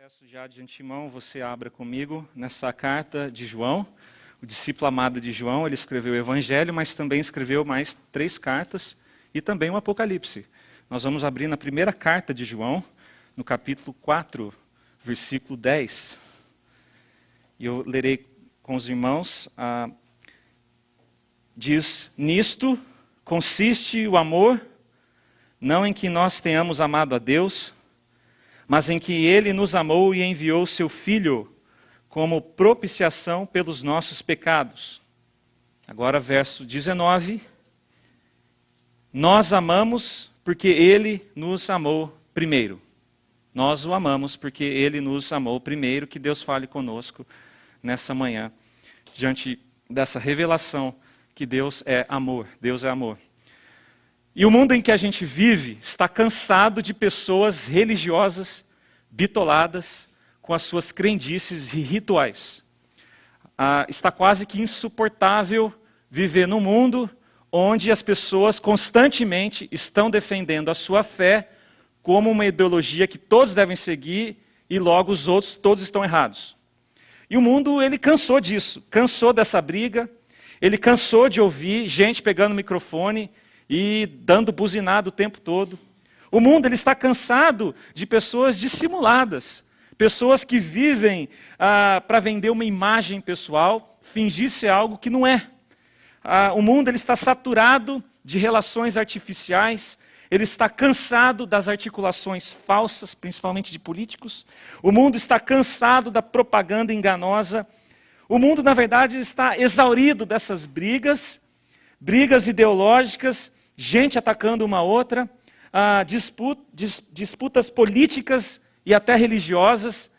Peço já de antemão, você abra comigo nessa carta de João, o discípulo amado de João. Ele escreveu o Evangelho, mas também escreveu mais 3 cartas e também o Apocalipse. Nós vamos abrir na primeira carta de João, no capítulo 4, versículo 10. E eu lerei com os irmãos. Diz: nisto consiste o amor, não em que nós tenhamos amado a Deus, mas em que Ele nos amou e enviou Seu Filho como propiciação pelos nossos pecados. Agora verso 19. Nós amamos porque Ele nos amou primeiro. Nós o amamos porque Ele nos amou primeiro. Que Deus fale conosco nessa manhã, diante dessa revelação que Deus é amor. Deus é amor. E o mundo em que a gente vive está cansado de pessoas religiosas, bitoladas, com as suas crendices e rituais. Está quase que insuportável viver num mundo onde as pessoas constantemente estão defendendo a sua fé como uma ideologia que todos devem seguir e logo os outros todos estão errados. E o mundo, ele cansou disso, cansou dessa briga, ele cansou de ouvir gente pegando o microfone e dando buzinada o tempo todo. O mundo ele está cansado de pessoas dissimuladas, pessoas que vivem para vender uma imagem pessoal, fingir ser algo que não é. O mundo ele está saturado de relações artificiais, ele está cansado das articulações falsas, principalmente de políticos. O mundo está cansado da propaganda enganosa. O mundo, na verdade, está exaurido dessas brigas ideológicas, gente atacando uma outra, disputas políticas e até religiosas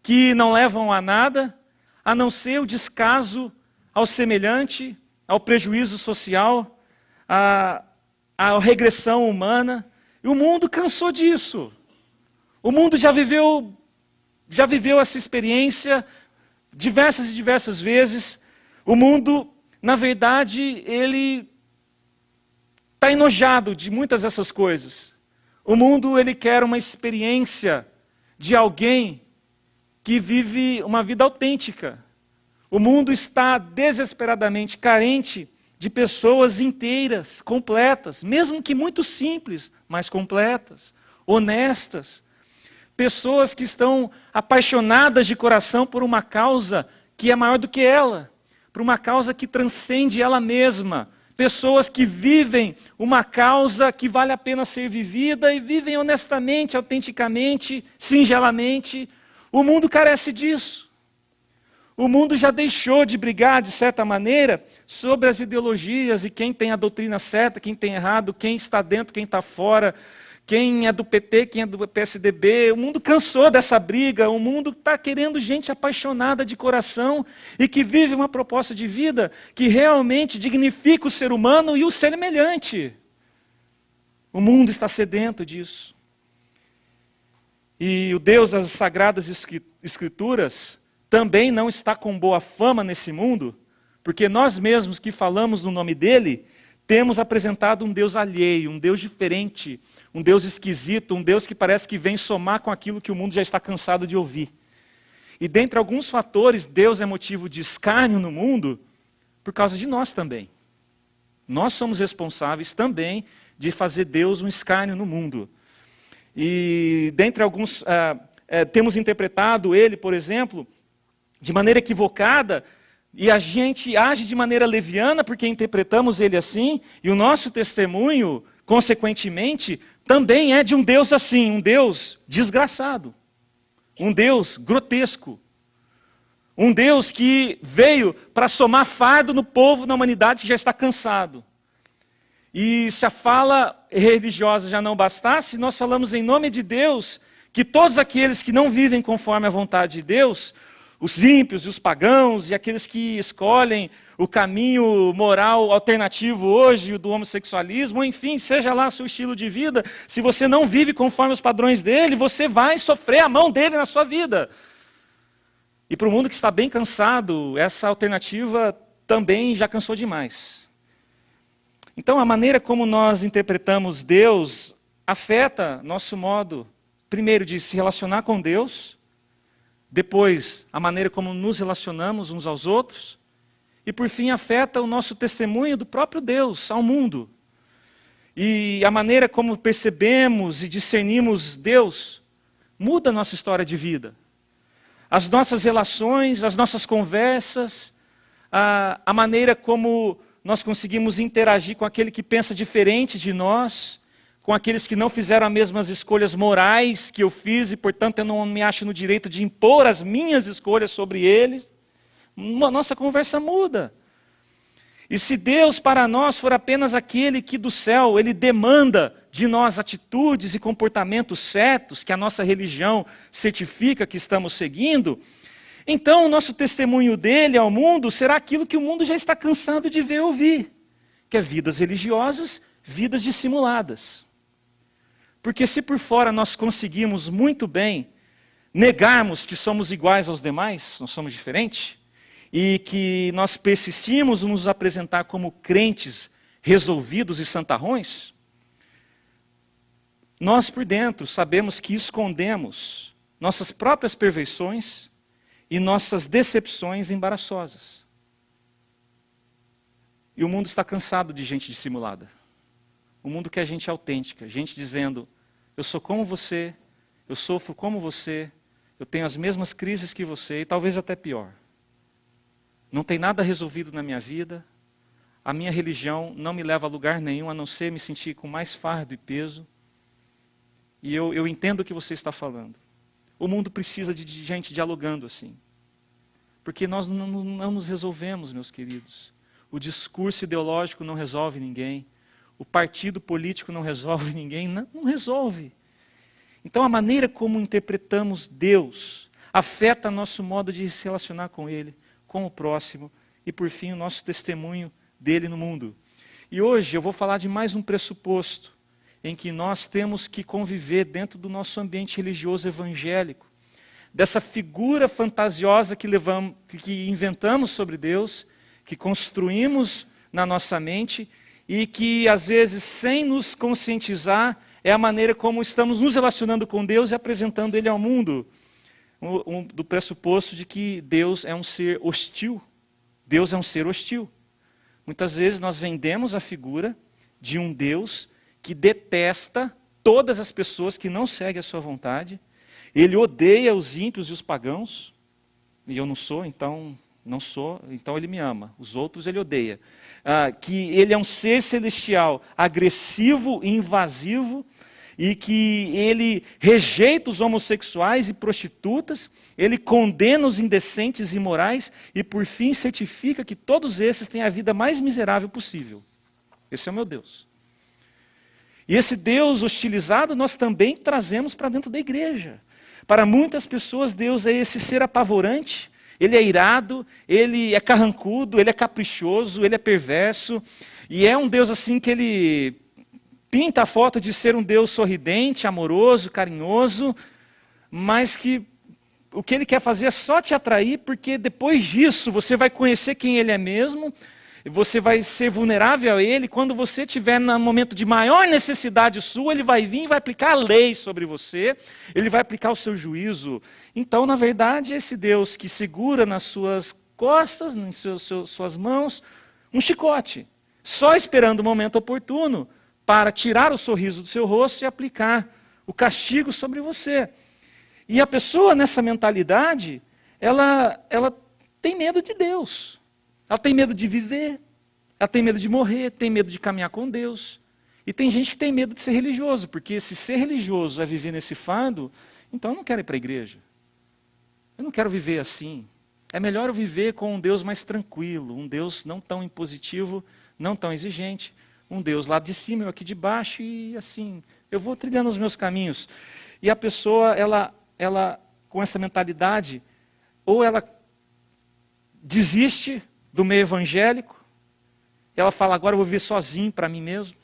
que não levam a nada, a não ser o descaso ao semelhante, ao prejuízo social, à regressão humana. E o mundo cansou disso. O mundo já viveu essa experiência diversas e diversas vezes. O mundo, na verdade, ele está enojado de muitas dessas coisas. O mundo ele quer uma experiência de alguém que vive uma vida autêntica. O mundo está desesperadamente carente de pessoas inteiras, completas, mesmo que muito simples, mas completas, honestas. Pessoas que estão apaixonadas de coração por uma causa que é maior do que ela, por uma causa que transcende ela mesma. Pessoas que vivem uma causa que vale a pena ser vivida e vivem honestamente, autenticamente, singelamente. O mundo carece disso. O mundo já deixou de brigar, de certa maneira, sobre as ideologias e quem tem a doutrina certa, quem tem errado, quem está dentro, quem está fora, quem é do PT, quem é do PSDB. O mundo cansou dessa briga, o mundo está querendo gente apaixonada de coração e que vive uma proposta de vida que realmente dignifica o ser humano e o semelhante. O mundo está sedento disso. E o Deus das Sagradas Escrituras também não está com boa fama nesse mundo, porque nós mesmos que falamos no nome dele, temos apresentado um Deus alheio, um Deus diferente, um Deus esquisito, um Deus que parece que vem somar com aquilo que o mundo já está cansado de ouvir. E dentre alguns fatores, Deus é motivo de escárnio no mundo por causa de nós também. Nós somos responsáveis também de fazer Deus um escárnio no mundo. E dentre alguns, temos interpretado ele, por exemplo, de maneira equivocada, e a gente age de maneira leviana porque interpretamos ele assim, e o nosso testemunho, consequentemente, também é de um Deus assim, um Deus desgraçado, um Deus grotesco, um Deus que veio para somar fardo no povo, na humanidade que já está cansado. E se a fala religiosa já não bastasse, nós falamos em nome de Deus que todos aqueles que não vivem conforme a vontade de Deus, os ímpios e os pagãos e aqueles que escolhem o caminho moral alternativo hoje, o do homossexualismo, ou enfim, seja lá seu estilo de vida, se você não vive conforme os padrões dele, você vai sofrer a mão dele na sua vida. E para o mundo que está bem cansado, essa alternativa também já cansou demais. Então a maneira como nós interpretamos Deus afeta nosso modo, primeiro, de se relacionar com Deus, depois a maneira como nos relacionamos uns aos outros, e por fim afeta o nosso testemunho do próprio Deus ao mundo. E a maneira como percebemos e discernimos Deus muda a nossa história de vida. As nossas relações, as nossas conversas, a maneira como nós conseguimos interagir com aquele que pensa diferente de nós, com aqueles que não fizeram as mesmas escolhas morais que eu fiz e, portanto, eu não me acho no direito de impor as minhas escolhas sobre eles. Nossa conversa muda. E se Deus para nós for apenas aquele que do céu, Ele demanda de nós atitudes e comportamentos certos, que a nossa religião certifica que estamos seguindo, então o nosso testemunho dele ao mundo será aquilo que o mundo já está cansado de ver e ouvir, que é vidas religiosas, vidas dissimuladas. Porque se por fora nós conseguimos muito bem negarmos que somos iguais aos demais, nós somos diferentes, e que nós persistimos em nos apresentar como crentes resolvidos e santarrões, nós por dentro sabemos que escondemos nossas próprias perversões e nossas decepções embaraçosas. E o mundo está cansado de gente dissimulada. O mundo quer gente autêntica, gente dizendo, eu sou como você, eu sofro como você, eu tenho as mesmas crises que você, e talvez até pior. Não tem nada resolvido na minha vida, a minha religião não me leva a lugar nenhum, a não ser me sentir com mais fardo e peso. E eu entendo o que você está falando. O mundo precisa de gente dialogando assim. Porque nós não nos resolvemos, meus queridos. O discurso ideológico não resolve ninguém. O partido político não resolve ninguém. Não resolve. Então a maneira como interpretamos Deus afeta nosso modo de se relacionar com Ele, com o próximo e, por fim, o nosso testemunho dele no mundo. E hoje eu vou falar de mais um pressuposto em que nós temos que conviver dentro do nosso ambiente religioso evangélico, dessa figura fantasiosa que inventamos sobre Deus, que construímos na nossa mente e que, às vezes, sem nos conscientizar, é a maneira como estamos nos relacionando com Deus e apresentando Ele ao mundo. Do pressuposto de que Deus é um ser hostil. Deus é um ser hostil. Muitas vezes nós vendemos a figura de um Deus que detesta todas as pessoas que não seguem a sua vontade. Ele odeia os ímpios e os pagãos. E eu não sou, então não sou, então ele me ama. Os outros ele odeia. Que ele é um ser celestial, agressivo e invasivo, e que ele rejeita os homossexuais e prostitutas, ele condena os indecentes e imorais, e por fim certifica que todos esses têm a vida mais miserável possível. Esse é o meu Deus. E esse Deus hostilizado nós também trazemos para dentro da igreja. Para muitas pessoas Deus é esse ser apavorante, ele é irado, ele é carrancudo, ele é caprichoso, ele é perverso, e é um Deus assim que ele pinta a foto de ser um Deus sorridente, amoroso, carinhoso, mas que o que ele quer fazer é só te atrair, porque depois disso você vai conhecer quem ele é mesmo, você vai ser vulnerável a ele, quando você estiver no momento de maior necessidade sua, ele vai vir e vai aplicar a lei sobre você, ele vai aplicar o seu juízo. Então, na verdade, é esse Deus que segura nas suas costas, nas suas mãos, um chicote, só esperando o momento oportuno para tirar o sorriso do seu rosto e aplicar o castigo sobre você. E a pessoa nessa mentalidade, ela tem medo de Deus. Ela tem medo de viver, ela tem medo de morrer, tem medo de caminhar com Deus. E tem gente que tem medo de ser religioso, porque se ser religioso é viver nesse fardo, então eu não quero ir para a igreja. Eu não quero viver assim. É melhor eu viver com um Deus mais tranquilo, um Deus não tão impositivo, não tão exigente, um Deus lá de cima, eu aqui de baixo, e assim, eu vou trilhando os meus caminhos. E a pessoa, ela com essa mentalidade, ou ela desiste do meio evangélico, ela fala, agora eu vou viver sozinho para mim mesmo,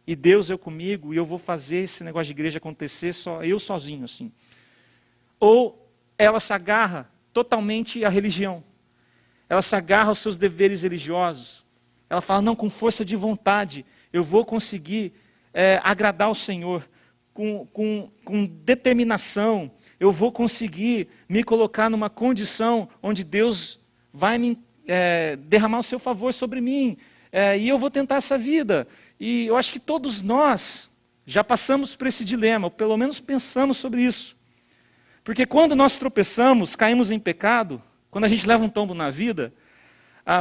e Deus eu comigo, e eu vou fazer esse negócio de igreja acontecer, só eu sozinho assim. Ou ela se agarra totalmente à religião, ela se agarra aos seus deveres religiosos, ela fala, não, com força de vontade, eu vou conseguir agradar o Senhor, com determinação, eu vou conseguir me colocar numa condição onde Deus vai derramar o seu favor sobre mim, e eu vou tentar essa vida. E eu acho que todos nós já passamos por esse dilema, ou pelo menos pensamos sobre isso. Porque quando nós tropeçamos, caímos em pecado, quando a gente leva um tombo na vida,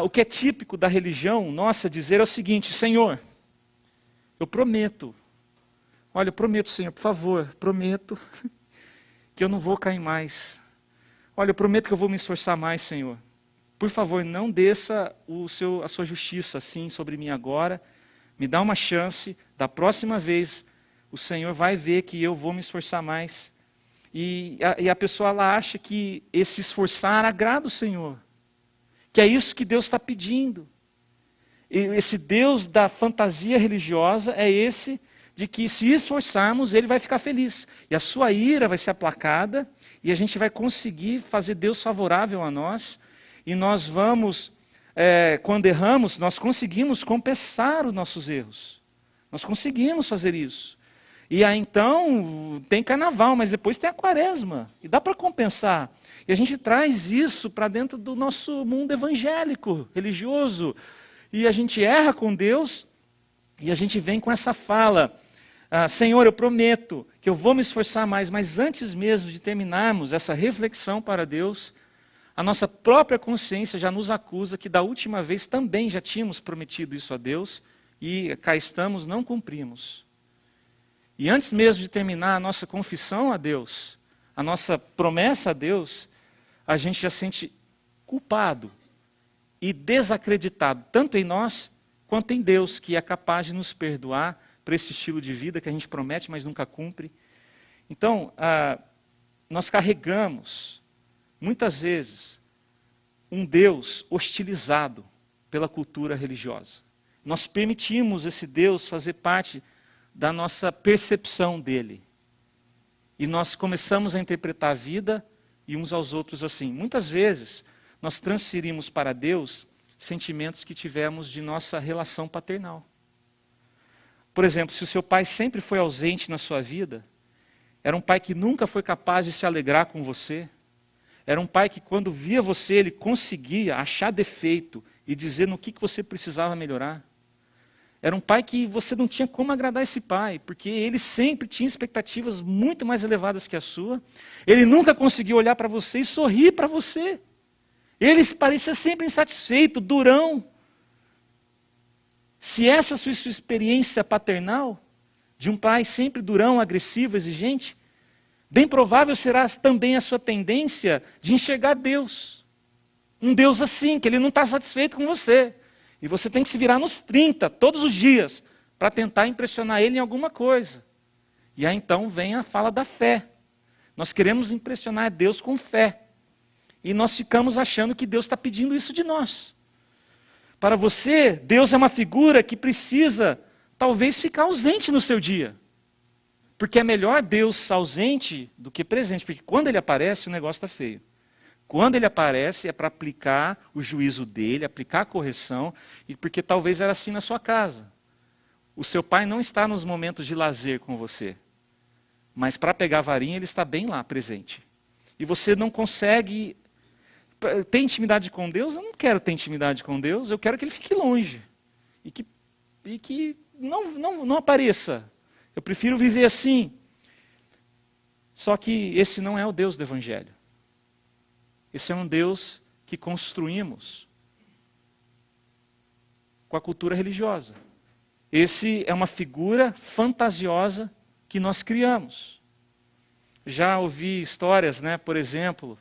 o que é típico da religião nossa dizer é o seguinte: Senhor, eu prometo, olha, eu prometo, Senhor, por favor, prometo que eu não vou cair mais. Olha, eu prometo que eu vou me esforçar mais, Senhor. Por favor, não desça a sua justiça assim sobre mim agora. Me dá uma chance, da próxima vez o Senhor vai ver que eu vou me esforçar mais. E a pessoa ela acha que esse esforçar agrada o Senhor. Que é isso que Deus está pedindo. E esse Deus da fantasia religiosa é esse de que se esforçarmos, Ele vai ficar feliz. E a sua ira vai ser aplacada e a gente vai conseguir fazer Deus favorável a nós. E nós vamos, quando erramos, nós conseguimos compensar os nossos erros. Nós conseguimos fazer isso. E aí então tem carnaval, mas depois tem a quaresma. E dá para compensar. E a gente traz isso para dentro do nosso mundo evangélico, religioso. E a gente erra com Deus e a gente vem com essa fala: Senhor, eu prometo que eu vou me esforçar mais. Mas antes mesmo de terminarmos essa reflexão para Deus, a nossa própria consciência já nos acusa que da última vez também já tínhamos prometido isso a Deus e cá estamos, não cumprimos. E antes mesmo de terminar a nossa confissão a Deus, a nossa promessa a Deus, a gente já sente culpado e desacreditado, tanto em nós quanto em Deus, que é capaz de nos perdoar por esse estilo de vida que a gente promete, mas nunca cumpre. Então, nós carregamos, muitas vezes, um Deus hostilizado pela cultura religiosa. Nós permitimos esse Deus fazer parte da nossa percepção dele. E nós começamos a interpretar a vida e uns aos outros assim. Muitas vezes, nós transferimos para Deus sentimentos que tivemos de nossa relação paternal. Por exemplo, se o seu pai sempre foi ausente na sua vida, era um pai que nunca foi capaz de se alegrar com você, era um pai que quando via você, ele conseguia achar defeito e dizer no que você precisava melhorar. Era um pai que você não tinha como agradar esse pai, porque ele sempre tinha expectativas muito mais elevadas que a sua. Ele nunca conseguiu olhar para você e sorrir para você. Ele parecia sempre insatisfeito, durão. Se essa é a sua experiência paternal, de um pai sempre durão, agressivo, exigente, bem provável será também a sua tendência de enxergar Deus. Um Deus assim, que ele não está satisfeito com você. E você tem que se virar nos 30, todos os dias, para tentar impressionar ele em alguma coisa. E aí então vem a fala da fé. Nós queremos impressionar Deus com fé. E nós ficamos achando que Deus está pedindo isso de nós. Para você, Deus é uma figura que precisa, talvez, ficar ausente no seu dia. Porque é melhor Deus ausente do que presente. Porque quando ele aparece, o negócio está feio. Quando ele aparece, é para aplicar o juízo dele, aplicar a correção, e porque talvez era assim na sua casa. O seu pai não está nos momentos de lazer com você, mas para pegar a varinha, ele está bem lá, presente. E você não consegue ter intimidade com Deus. Eu não quero ter intimidade com Deus, eu quero que ele fique longe. E que não apareça. Eu prefiro viver assim. Só que esse não é o Deus do Evangelho. Esse é um Deus que construímos com a cultura religiosa. Esse é uma figura fantasiosa que nós criamos. Já ouvi histórias, por exemplo,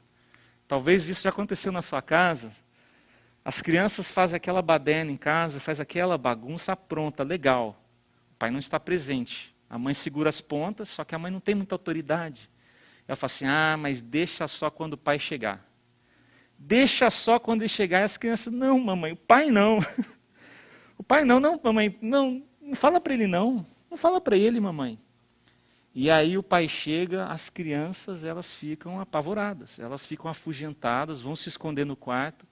talvez isso já aconteceu na sua casa. As crianças fazem aquela baderna em casa, faz aquela bagunça pronta, legal. O pai não está presente. A mãe segura as pontas, só que a mãe não tem muita autoridade. Ela fala assim, mas deixa só quando o pai chegar. Deixa só quando ele chegar. E as crianças, não, mamãe, o pai não. O pai não, mamãe, não fala para ele não. Não fala para ele, mamãe. E aí o pai chega, as crianças, elas ficam apavoradas. Elas ficam afugentadas, vão se esconder no quarto.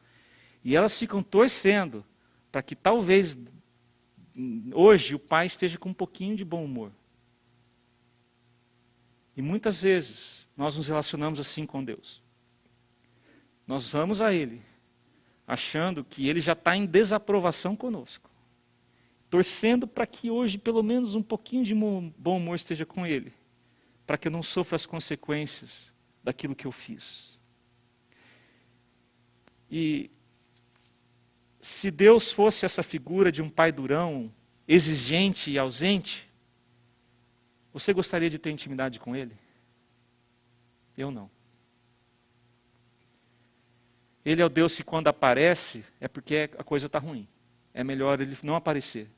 E elas ficam torcendo para que talvez hoje o pai esteja com um pouquinho de bom humor. E muitas vezes nós nos relacionamos assim com Deus. Nós vamos a Ele, achando que Ele já está em desaprovação conosco. Torcendo para que hoje pelo menos um pouquinho de bom humor esteja com Ele. Para que eu não sofra as consequências daquilo que eu fiz. E se Deus fosse essa figura de um pai durão, exigente e ausente, você gostaria de ter intimidade com Ele? Eu não. Ele é o Deus que quando aparece é porque a coisa está ruim. É melhor Ele não aparecer.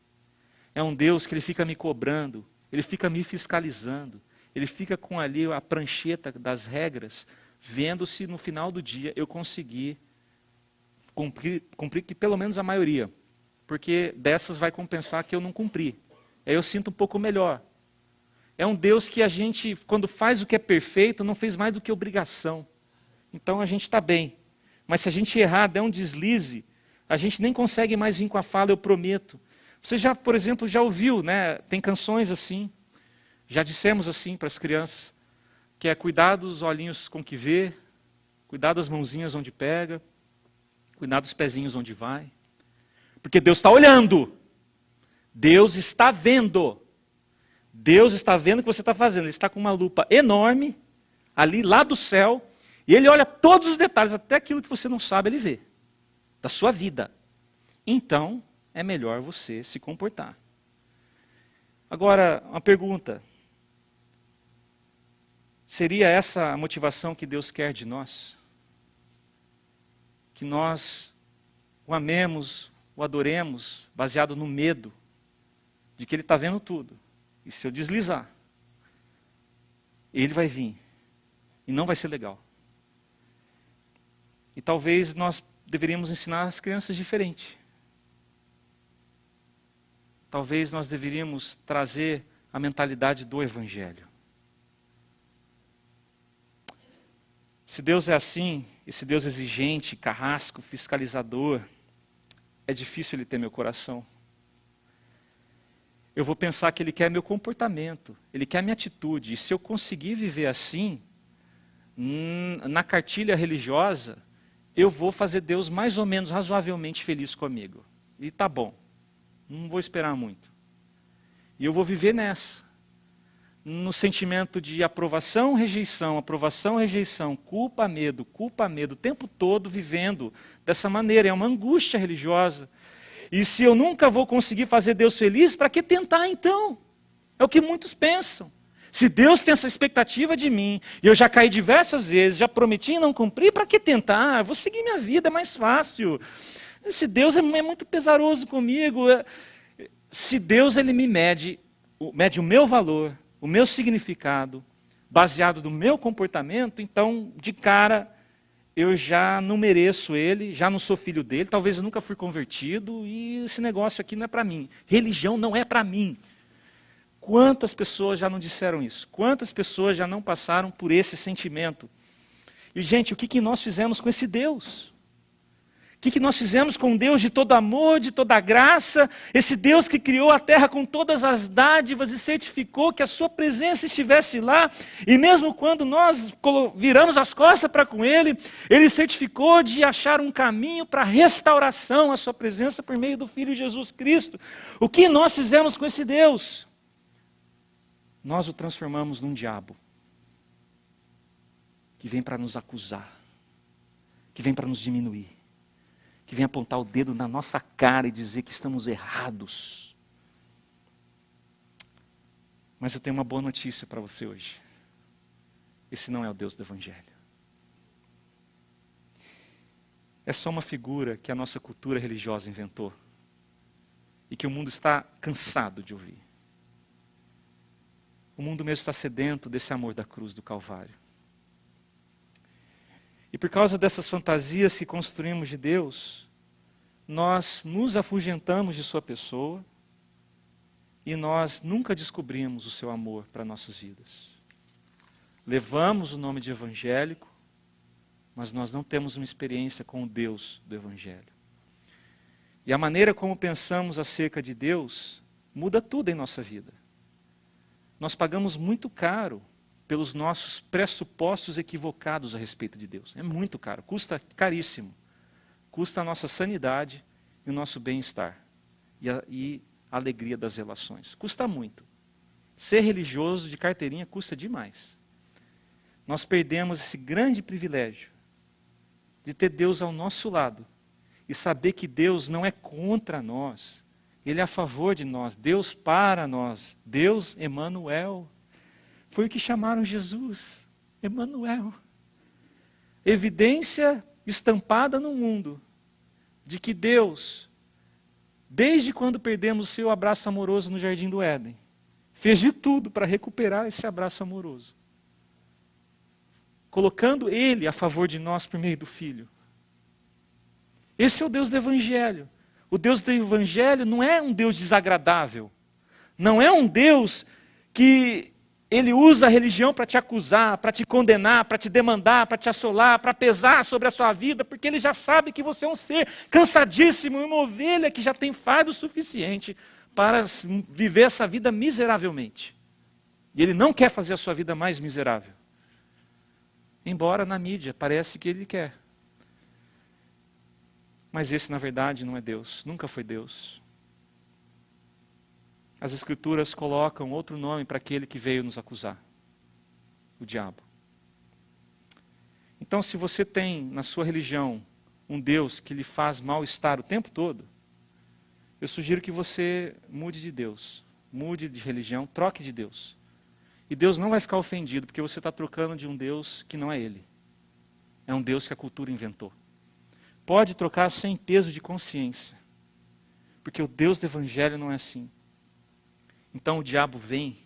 É um Deus que Ele fica me cobrando, Ele fica me fiscalizando, Ele fica com ali a prancheta das regras, vendo se no final do dia eu conseguir cumprir que pelo menos a maioria. Porque dessas vai compensar que eu não cumpri. Aí eu sinto um pouco melhor. É um Deus que a gente, quando faz o que é perfeito, não fez mais do que obrigação. Então a gente está bem. Mas se a gente errar, der um deslize, a gente nem consegue mais vir com a fala, eu prometo. Você já, por exemplo, já ouviu, né? Tem canções assim, já dissemos assim para as crianças, que é cuidar dos olhinhos com que vê, cuidar das mãozinhas onde pega, cuidar dos pezinhos onde vai. Porque Deus está olhando. Deus está vendo. Deus está vendo o que você está fazendo. Ele está com uma lupa enorme, ali lá do céu, e Ele olha todos os detalhes, até aquilo que você não sabe, Ele vê, da sua vida. Então, é melhor você se comportar. Agora, uma pergunta. Seria essa a motivação que Deus quer de nós? Que nós o amemos, o adoremos, baseado no medo de que Ele está vendo tudo. E se eu deslizar, Ele vai vir. E não vai ser legal. E talvez nós deveríamos ensinar as crianças diferente. Talvez nós deveríamos trazer a mentalidade do Evangelho. Se Deus é assim, esse Deus exigente, carrasco, fiscalizador, é difícil Ele ter meu coração. Eu vou pensar que Ele quer meu comportamento, Ele quer minha atitude. E se eu conseguir viver assim, na cartilha religiosa, eu vou fazer Deus mais ou menos razoavelmente feliz comigo. E tá bom, não vou esperar muito. E eu vou viver nessa. No sentimento de aprovação, rejeição, culpa, medo, o tempo todo vivendo dessa maneira. É uma angústia religiosa. E se eu nunca vou conseguir fazer Deus feliz, para que tentar então? É o que muitos pensam. Se Deus tem essa expectativa de mim, e eu já caí diversas vezes, já prometi e não cumpri, para que tentar? Eu vou seguir minha vida, é mais fácil. Se Deus é muito pesaroso comigo, se Deus Ele me mede o meu valor, o meu significado, baseado no meu comportamento, então, de cara, eu já não mereço Ele, já não sou filho dele, talvez eu nunca fui convertido, e esse negócio aqui não é para mim. Religião não é para mim. Quantas pessoas já não disseram isso? Quantas pessoas já não passaram por esse sentimento? E, gente, o que nós fizemos com esse Deus? O que nós fizemos com Deus de todo amor, de toda graça? Esse Deus que criou a terra com todas as dádivas e certificou que a sua presença estivesse lá. E mesmo quando nós viramos as costas para com Ele, Ele certificou de achar um caminho para a restauração à sua presença por meio do Filho Jesus Cristo. O que nós fizemos com esse Deus? Nós o transformamos num diabo. Que vem para nos acusar. Que vem para nos diminuir. Que vem apontar o dedo na nossa cara e dizer que estamos errados. Mas eu tenho uma boa notícia para você hoje. Esse não é o Deus do Evangelho. É só uma figura que a nossa cultura religiosa inventou. E que o mundo está cansado de ouvir. O mundo mesmo está sedento desse amor da cruz do Calvário. E por causa dessas fantasias que construímos de Deus, nós nos afugentamos de sua pessoa e nós nunca descobrimos o seu amor para nossas vidas. Levamos o nome de evangélico, mas nós não temos uma experiência com o Deus do Evangelho. E a maneira como pensamos acerca de Deus muda tudo em nossa vida. Nós pagamos muito caro pelos nossos pressupostos equivocados a respeito de Deus. É muito caro, custa caríssimo. Custa a nossa sanidade e o nosso bem-estar. E a alegria das relações. Custa muito. Ser religioso de carteirinha custa demais. Nós perdemos esse grande privilégio de ter Deus ao nosso lado e saber que Deus não é contra nós, Ele é a favor de nós, Deus para nós, Deus Emanuel. Foi o que chamaram Jesus, Emanuel. Evidência estampada no mundo de que Deus, desde quando perdemos o seu abraço amoroso no Jardim do Éden, fez de tudo para recuperar esse abraço amoroso. Colocando Ele a favor de nós por meio do Filho. Esse é o Deus do Evangelho. O Deus do Evangelho não é um Deus desagradável. Não é um Deus que Ele usa a religião para te acusar, para te condenar, para te demandar, para te assolar, para pesar sobre a sua vida, porque Ele já sabe que você é um ser cansadíssimo, uma ovelha que já tem fardo suficiente para viver essa vida miseravelmente. E Ele não quer fazer a sua vida mais miserável. Embora na mídia parece que Ele quer. Mas esse, na verdade, não é Deus, nunca foi Deus. As Escrituras colocam outro nome para aquele que veio nos acusar, o diabo. Então, se você tem na sua religião um Deus que lhe faz mal-estar o tempo todo, eu sugiro que você mude de Deus, mude de religião, troque de Deus. E Deus não vai ficar ofendido, porque você está trocando de um Deus que não é Ele. É um Deus que a cultura inventou. Pode trocar sem peso de consciência, porque o Deus do Evangelho não é assim. Então o diabo vem,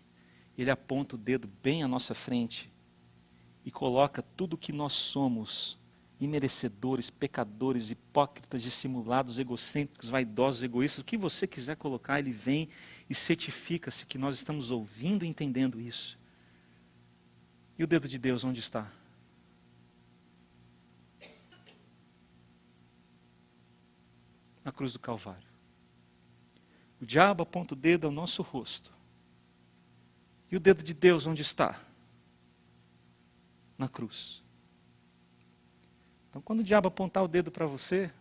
ele aponta o dedo bem à nossa frente e coloca tudo o que nós somos, imerecedores, pecadores, hipócritas, dissimulados, egocêntricos, vaidosos, egoístas, o que você quiser colocar, ele vem e certifica-se que nós estamos ouvindo e entendendo isso. E o dedo de Deus onde está? Na cruz do Calvário. O diabo aponta o dedo ao nosso rosto. E o dedo de Deus onde está? Na cruz. Então, quando o diabo apontar o dedo para você,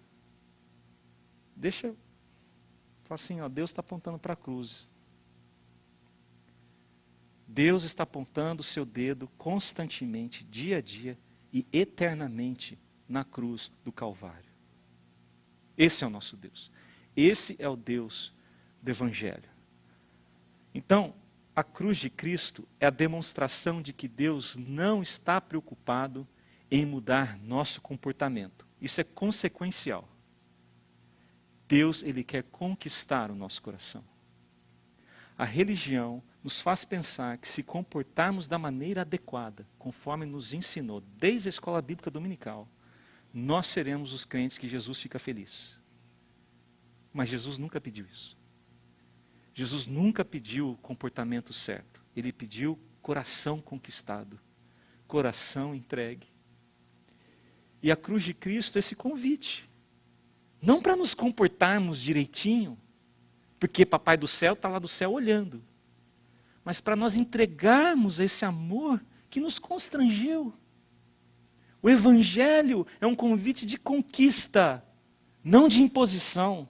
deixa, fala assim, ó, Deus está apontando para a cruz. Deus está apontando o seu dedo constantemente, dia a dia e eternamente na cruz do Calvário. Esse é o nosso Deus. Esse é o Deus do Evangelho. Então, a cruz de Cristo é a demonstração de que Deus não está preocupado em mudar nosso comportamento. Isso é consequencial. Deus, Ele quer conquistar o nosso coração. A religião nos faz pensar que se comportarmos da maneira adequada, conforme nos ensinou desde a escola bíblica dominical, nós seremos os crentes que Jesus fica feliz. Mas Jesus nunca pediu isso. Jesus nunca pediu o comportamento certo. Ele pediu coração conquistado, coração entregue. E a cruz de Cristo é esse convite. Não para nos comportarmos direitinho, porque Papai do céu está lá do céu olhando, mas para nós entregarmos esse amor que nos constrangeu. O Evangelho é um convite de conquista, não de imposição.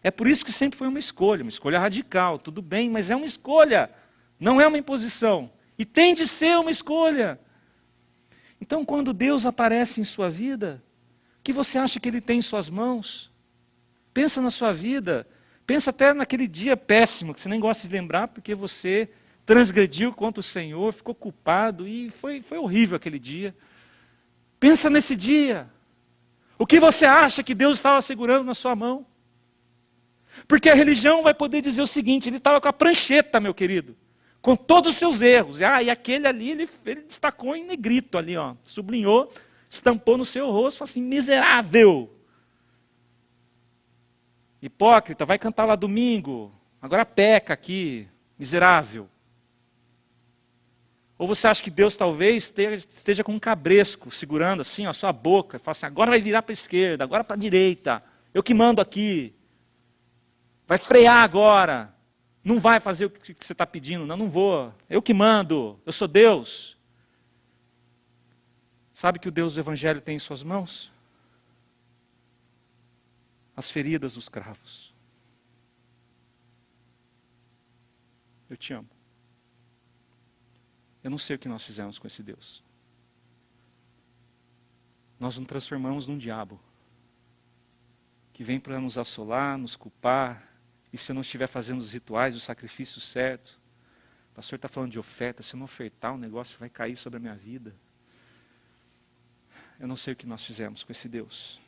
É por isso que sempre foi uma escolha radical, tudo bem, mas é uma escolha, não é uma imposição. E tem de ser uma escolha. Então, quando Deus aparece em sua vida, o que você acha que Ele tem em suas mãos? Pensa na sua vida, pensa até naquele dia péssimo, que você nem gosta de lembrar, porque você transgrediu contra o Senhor, ficou culpado, e foi horrível aquele dia. Pensa nesse dia. O que você acha que Deus estava segurando na sua mão? Porque a religião vai poder dizer o seguinte, ele estava com a prancheta, meu querido, com todos os seus erros. E aquele ali, ele destacou em negrito ali, ó, sublinhou, estampou no seu rosto, falou assim, miserável. Hipócrita, vai cantar lá domingo, agora peca aqui, miserável. Ou você acha que Deus talvez esteja com um cabresco, segurando assim a sua boca, e fala assim, agora vai virar para a esquerda, agora para a direita, eu que mando aqui. Vai frear agora, não vai fazer o que você está pedindo, não vou, eu que mando, eu sou Deus. Sabe o que o Deus do Evangelho tem em suas mãos? As feridas dos cravos. Eu te amo. Eu não sei o que nós fizemos com esse Deus. Nós nos transformamos num diabo que vem para nos assolar, nos culpar, e se eu não estiver fazendo os rituais, os sacrifícios certos, o pastor está falando de oferta, se eu não ofertar, o negócio vai cair sobre a minha vida. Eu não sei o que nós fizemos com esse Deus.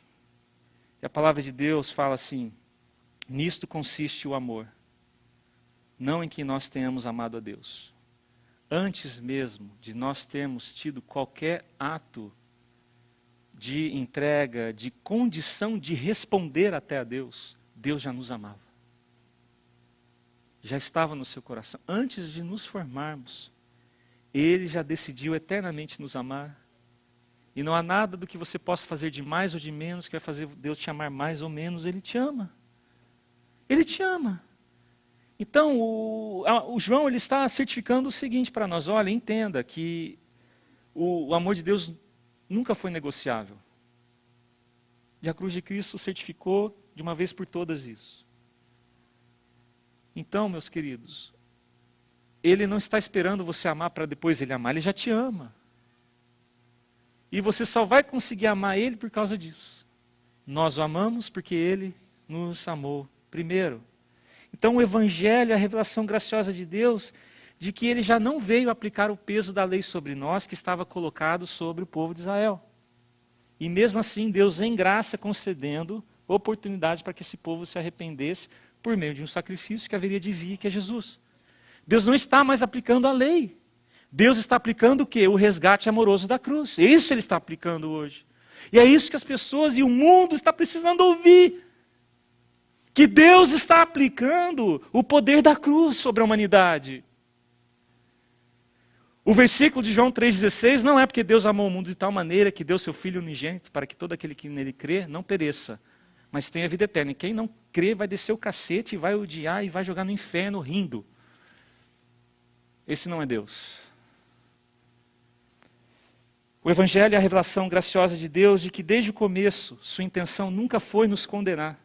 E a palavra de Deus fala assim: nisto consiste o amor, não em que nós tenhamos amado a Deus. Antes mesmo de nós termos tido qualquer ato de entrega, de condição de responder até a Deus, Deus já nos amava. Já estava no seu coração. Antes de nos formarmos, Ele já decidiu eternamente nos amar. E não há nada do que você possa fazer de mais ou de menos que vai fazer Deus te amar mais ou menos. Ele te ama. Ele te ama. Então, o João ele está certificando o seguinte para nós: olha, entenda que o amor de Deus nunca foi negociável. E a cruz de Cristo certificou de uma vez por todas isso. Então, meus queridos, Ele não está esperando você amar para depois Ele amar, Ele já te ama. E você só vai conseguir amar Ele por causa disso. Nós o amamos porque Ele nos amou primeiro. Então o Evangelho é a revelação graciosa de Deus, de que Ele já não veio aplicar o peso da lei sobre nós, que estava colocado sobre o povo de Israel. E mesmo assim, Deus em graça concedendo oportunidade para que esse povo se arrependesse por meio de um sacrifício que haveria de vir, que é Jesus. Deus não está mais aplicando a lei. Deus está aplicando o quê? O resgate amoroso da cruz. Isso Ele está aplicando hoje. E é isso que as pessoas e o mundo está precisando ouvir. Que Deus está aplicando o poder da cruz sobre a humanidade. O versículo de João 3,16 não é porque Deus amou o mundo de tal maneira que deu seu Filho unigênito para que todo aquele que nele crê não pereça, mas tenha vida eterna. E quem não crê vai descer o cacete, vai odiar e vai jogar no inferno rindo. Esse não é Deus. O Evangelho é a revelação graciosa de Deus de que desde o começo sua intenção nunca foi nos condenar.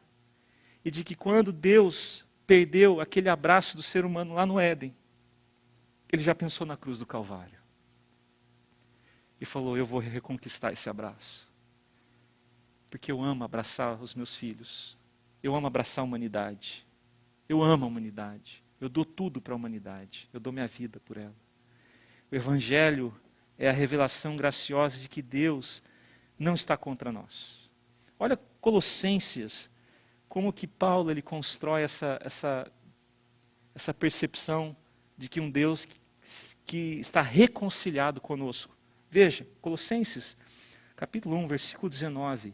E de que quando Deus perdeu aquele abraço do ser humano lá no Éden, Ele já pensou na cruz do Calvário. E falou: eu vou reconquistar esse abraço. Porque eu amo abraçar os meus filhos. Eu amo abraçar a humanidade. Eu amo a humanidade. Eu dou tudo para a humanidade. Eu dou minha vida por ela. O Evangelho é a revelação graciosa de que Deus não está contra nós. Olha Colossenses, como que Paulo ele constrói essa percepção de que um Deus que está reconciliado conosco. Veja, Colossenses, capítulo 1, versículo 19.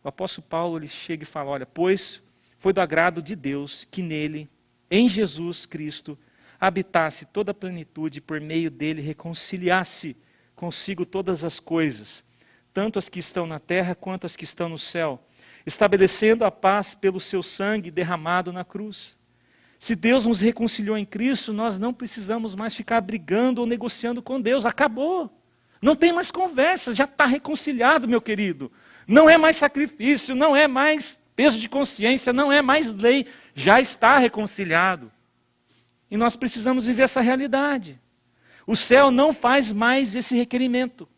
O apóstolo Paulo ele chega e fala: olha, pois foi do agrado de Deus que nele, em Jesus Cristo, habitasse toda a plenitude, por meio dele reconciliasse consigo todas as coisas, tanto as que estão na terra quanto as que estão no céu, estabelecendo a paz pelo seu sangue derramado na cruz. Se Deus nos reconciliou em Cristo, nós não precisamos mais ficar brigando ou negociando com Deus. Acabou. Não tem mais conversa, já está reconciliado, meu querido. Não é mais sacrifício, não é mais peso de consciência, não é mais lei. Já está reconciliado. E nós precisamos viver essa realidade. O céu não faz mais esse requerimento.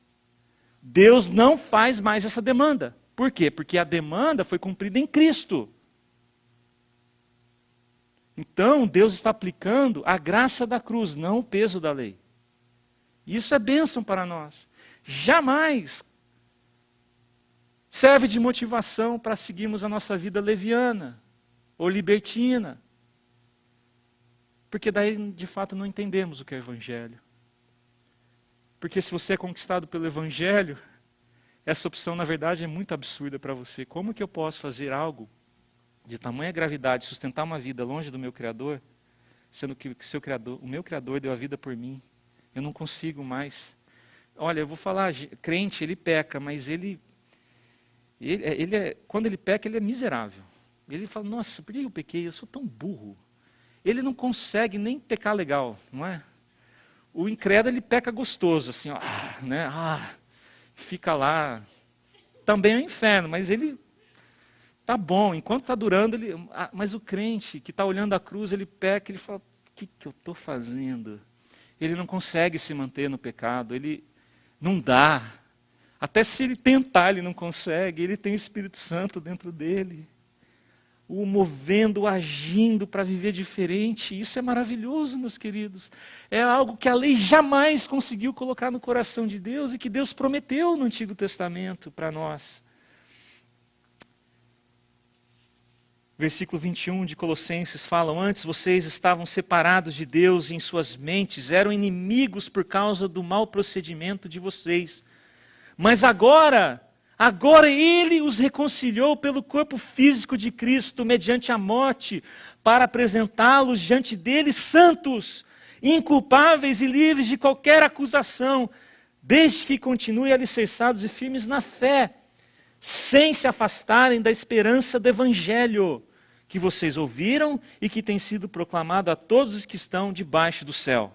Deus não faz mais essa demanda. Por quê? Porque a demanda foi cumprida em Cristo. Então, Deus está aplicando a graça da cruz, não o peso da lei. Isso é bênção para nós. Jamais serve de motivação para seguirmos a nossa vida leviana ou libertina. Porque daí, de fato, não entendemos o que é o Evangelho. Porque se você é conquistado pelo Evangelho, essa opção, na verdade, é muito absurda para você. Como que eu posso fazer algo de tamanha gravidade, sustentar uma vida longe do meu Criador, sendo que o meu Criador deu a vida por mim? Eu não consigo mais. Olha, eu vou falar, crente, ele peca, mas quando ele peca, ele é miserável. Ele fala: nossa, por que eu pequei? Eu sou tão burro. Ele não consegue nem pecar legal, não é? O incrédulo, ele peca gostoso, assim, ó, né? fica lá. Também é o inferno, mas ele tá bom, enquanto está durando, mas o crente que está olhando a cruz, ele peca, ele fala, o que eu estou fazendo? Ele não consegue se manter no pecado, ele não dá. Até se ele tentar, ele não consegue, ele tem o Espírito Santo dentro dele, o movendo, o agindo para viver diferente. Isso é maravilhoso, meus queridos. É algo que a lei jamais conseguiu colocar no coração de Deus e que Deus prometeu no Antigo Testamento para nós. Versículo 21 de Colossenses fala: antes vocês estavam separados de Deus em suas mentes, eram inimigos por causa do mau procedimento de vocês. Mas agora Ele os reconciliou pelo corpo físico de Cristo, mediante a morte, para apresentá-los diante dele santos, inculpáveis e livres de qualquer acusação, desde que continuem alicerçados e firmes na fé, sem se afastarem da esperança do Evangelho, que vocês ouviram e que tem sido proclamado a todos os que estão debaixo do céu.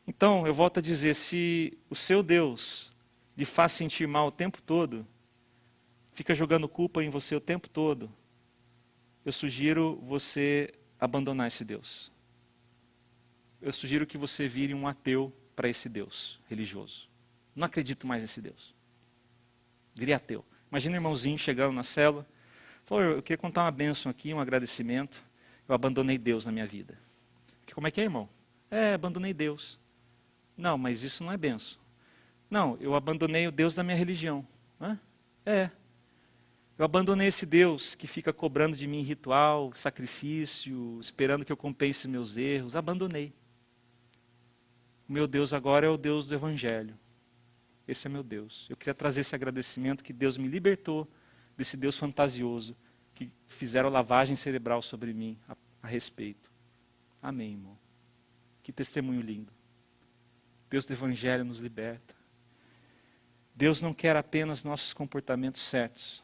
Então, eu volto a dizer, se o seu Deus lhe faz sentir mal o tempo todo, fica jogando culpa em você o tempo todo, eu sugiro você abandonar esse Deus. Eu sugiro que você vire um ateu para esse Deus religioso. Não acredito mais nesse Deus. Vire ateu. Imagina um irmãozinho chegando na célula, falou, eu queria contar uma bênção aqui, um agradecimento, eu abandonei Deus na minha vida. Como é que é, irmão? Abandonei Deus. Não, mas isso não é bênção. Não, eu abandonei o Deus da minha religião. Eu abandonei esse Deus que fica cobrando de mim ritual, sacrifício, esperando que eu compense meus erros. Abandonei. O meu Deus agora é o Deus do Evangelho. Esse é meu Deus. Eu queria trazer esse agradecimento que Deus me libertou desse Deus fantasioso, que fizeram lavagem cerebral sobre mim a respeito. Amém, irmão. Que testemunho lindo. Deus do Evangelho nos liberta. Deus não quer apenas nossos comportamentos certos.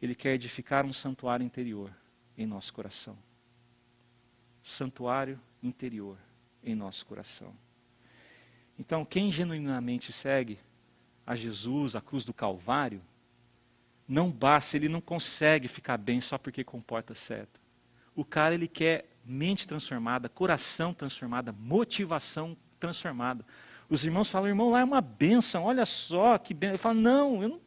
Ele quer edificar um santuário interior em nosso coração. Santuário interior em nosso coração. Então, quem genuinamente segue a Jesus, a cruz do Calvário, não basta, ele não consegue ficar bem só porque comporta certo. O cara, ele quer mente transformada, coração transformado, motivação transformada. Os irmãos falam, irmão, lá é uma bênção, olha só que bênção. Eu falo, não,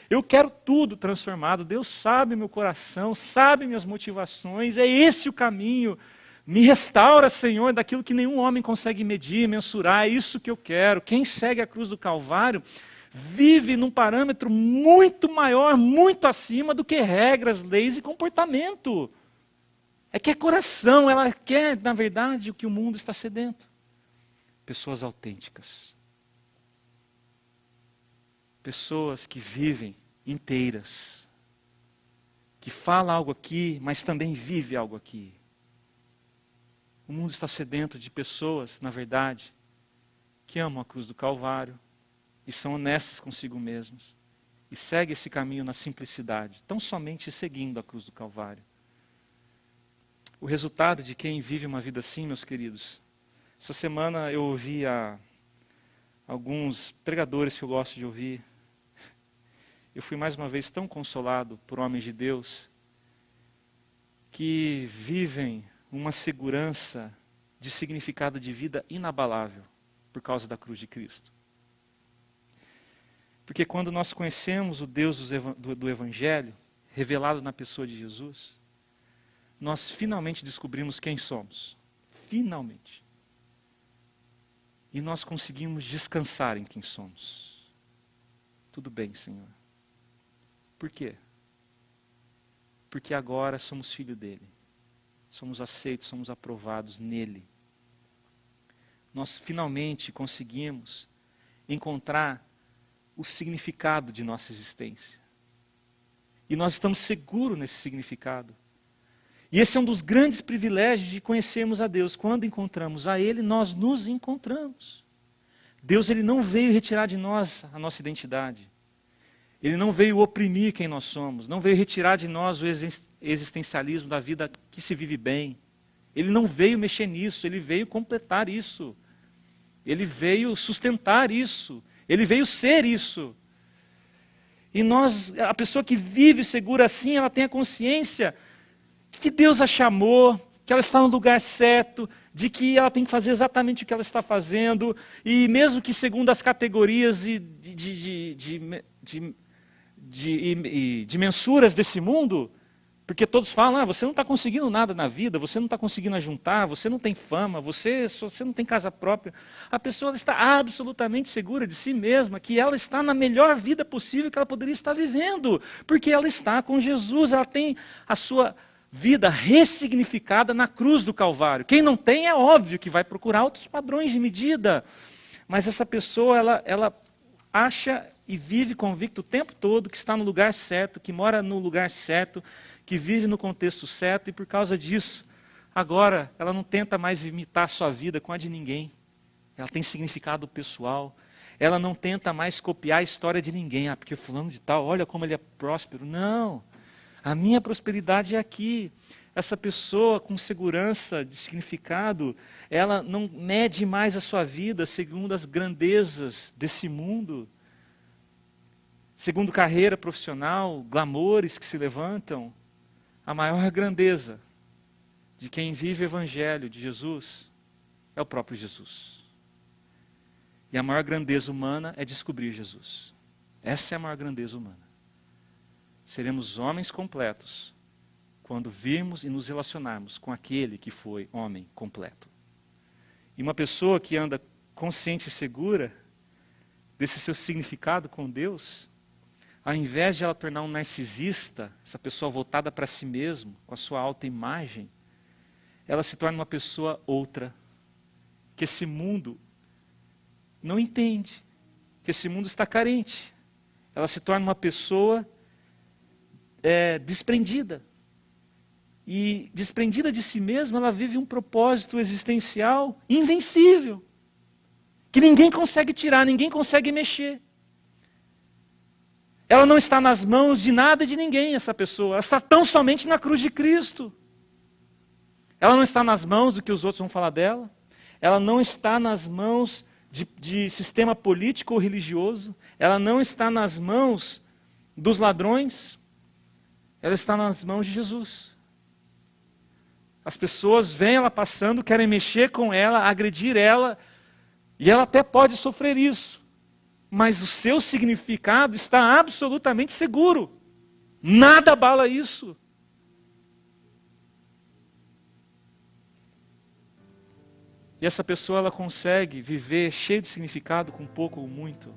eu quero tudo transformado. Deus sabe meu coração, sabe minhas motivações, é esse o caminho. Me restaura, Senhor, daquilo que nenhum homem consegue medir, mensurar, é isso que eu quero. Quem segue a cruz do Calvário vive num parâmetro muito maior, muito acima do que regras, leis e comportamento. É que é coração, ela quer, na verdade, o que o mundo está sedento. Pessoas autênticas. Pessoas que vivem inteiras. Que fala algo aqui, mas também vive algo aqui. O mundo está sedento de pessoas, na verdade, que amam a cruz do Calvário e são honestas consigo mesmos. E seguem esse caminho na simplicidade, tão somente seguindo a cruz do Calvário. O resultado de quem vive uma vida assim, meus queridos, essa semana eu ouvi alguns pregadores que eu gosto de ouvir. Eu fui mais uma vez tão consolado por homens de Deus que vivem uma segurança de significado de vida inabalável por causa da cruz de Cristo. Porque quando nós conhecemos o Deus do Evangelho, revelado na pessoa de Jesus, nós finalmente descobrimos quem somos. Finalmente. E nós conseguimos descansar em quem somos. Tudo bem, Senhor. Por quê? Porque agora somos filho dele. Somos aceitos, somos aprovados nele. Nós finalmente conseguimos encontrar o significado de nossa existência. E nós estamos seguros nesse significado. E esse é um dos grandes privilégios de conhecermos a Deus. Quando encontramos a Ele, nós nos encontramos. Deus, Ele não veio retirar de nós a nossa identidade. Ele não veio oprimir quem nós somos. Não veio retirar de nós o existencialismo da vida que se vive bem. Ele não veio mexer nisso, Ele veio completar isso. Ele veio sustentar isso. Ele veio ser isso. E a pessoa que vive segura assim, ela tem a consciência que Deus a chamou, que ela está no lugar certo, de que ela tem que fazer exatamente o que ela está fazendo, e mesmo que segundo as categorias e de mensuras desse mundo, porque todos falam, você não está conseguindo nada na vida, você não está conseguindo ajuntar, você não tem fama, você não tem casa própria. A pessoa está absolutamente segura de si mesma, que ela está na melhor vida possível que ela poderia estar vivendo, porque ela está com Jesus, ela tem a sua vida ressignificada na cruz do Calvário. Quem não tem é óbvio que vai procurar outros padrões de medida, mas essa pessoa, ela acha e vive convicto o tempo todo que está no lugar certo, que mora no lugar certo, que vive no contexto certo, e por causa disso, agora ela não tenta mais imitar a sua vida com a de ninguém. Ela tem significado pessoal. Ela não tenta mais copiar a história de ninguém. Porque fulano de tal, olha como ele é próspero. Não, a minha prosperidade é aqui. Essa pessoa com segurança de significado, ela não mede mais a sua vida segundo as grandezas desse mundo, segundo carreira profissional, glamoures que se levantam. A maior grandeza de quem vive o Evangelho de Jesus é o próprio Jesus. E a maior grandeza humana é descobrir Jesus. Essa é a maior grandeza humana. Seremos homens completos quando virmos e nos relacionarmos com aquele que foi homem completo. E uma pessoa que anda consciente e segura desse seu significado com Deus, ao invés de ela tornar um narcisista, essa pessoa voltada para si mesmo, com a sua autoimagem, ela se torna uma pessoa outra, que esse mundo não entende, que esse mundo está carente. Ela se torna uma pessoa desprendida. E desprendida de si mesma, ela vive um propósito existencial invencível, que ninguém consegue tirar, ninguém consegue mexer. Ela não está nas mãos de nada e de ninguém, essa pessoa. Ela está tão somente na cruz de Cristo. Ela não está nas mãos do que os outros vão falar dela. Ela não está nas mãos de sistema político ou religioso. Ela não está nas mãos dos ladrões. Ela está nas mãos de Jesus. As pessoas veem ela passando, querem mexer com ela, agredir ela, e ela até pode sofrer isso. Mas o seu significado está absolutamente seguro. Nada abala isso. E essa pessoa, ela consegue viver cheio de significado com pouco ou muito.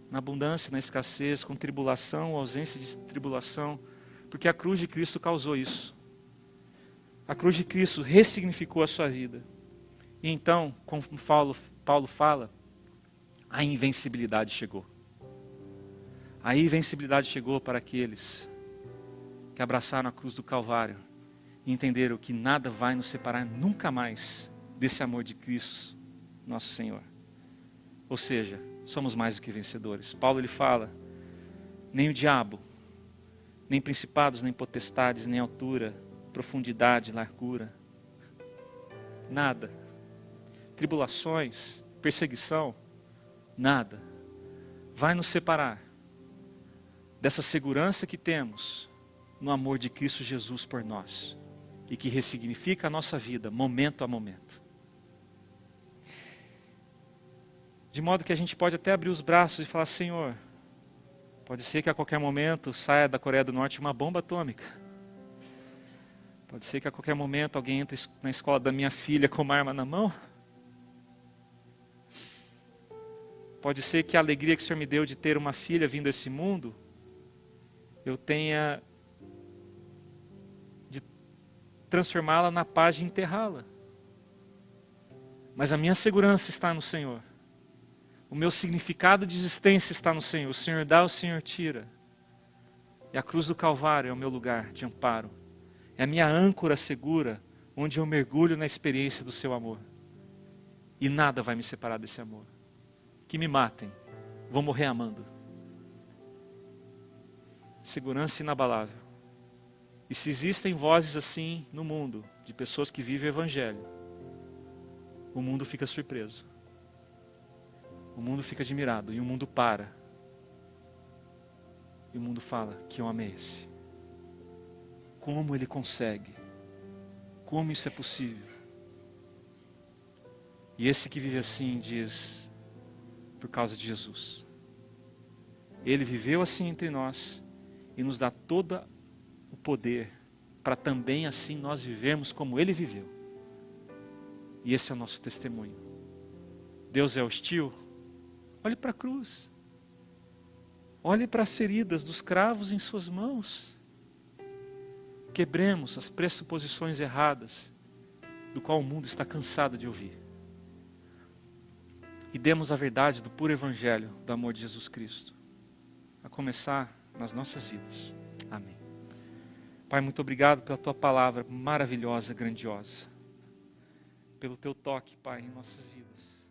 Na abundância, na escassez, com tribulação ou ausência de tribulação. Porque a cruz de Cristo causou isso. A cruz de Cristo ressignificou a sua vida. E então, como Paulo fala, a invencibilidade chegou. A invencibilidade chegou para aqueles que abraçaram a cruz do Calvário e entenderam que nada vai nos separar nunca mais desse amor de Cristo, nosso Senhor. Ou seja, somos mais do que vencedores. Paulo ele fala, nem o diabo, nem principados, nem potestades, nem altura, profundidade, largura, nada. Tribulações, perseguição, nada vai nos separar dessa segurança que temos no amor de Cristo Jesus por nós e que ressignifica a nossa vida momento a momento. De modo que a gente pode até abrir os braços e falar, Senhor, pode ser que a qualquer momento saia da Coreia do Norte uma bomba atômica. Pode ser que a qualquer momento alguém entre na escola da minha filha com uma arma na mão. Pode ser que a alegria que o Senhor me deu de ter uma filha vindo a esse mundo, eu tenha de transformá-la na paz de enterrá-la. Mas a minha segurança está no Senhor. O meu significado de existência está no Senhor. O Senhor dá, o Senhor tira. E a cruz do Calvário é o meu lugar de amparo. É a minha âncora segura, onde eu mergulho na experiência do seu amor. E nada vai me separar desse amor. Que me matem, vou morrer amando. Segurança inabalável. E se existem vozes assim no mundo, de pessoas que vivem o Evangelho, o mundo fica surpreso. O mundo fica admirado e o mundo para. E o mundo fala: que homem é esse? Como ele consegue? Como isso é possível? E esse que vive assim diz: por causa de Jesus. Ele viveu assim entre nós e nos dá todo o poder para também assim nós vivermos como ele viveu. E esse é o nosso testemunho. Deus é hostil? Olhe para a cruz. Olhe para as feridas dos cravos em suas mãos. Quebremos as pressuposições erradas do qual o mundo está cansado de ouvir. E demos a verdade do puro evangelho do amor de Jesus Cristo, a começar nas nossas vidas. Amém. Pai, muito obrigado pela tua palavra maravilhosa, grandiosa. Pelo teu toque, Pai, em nossas vidas.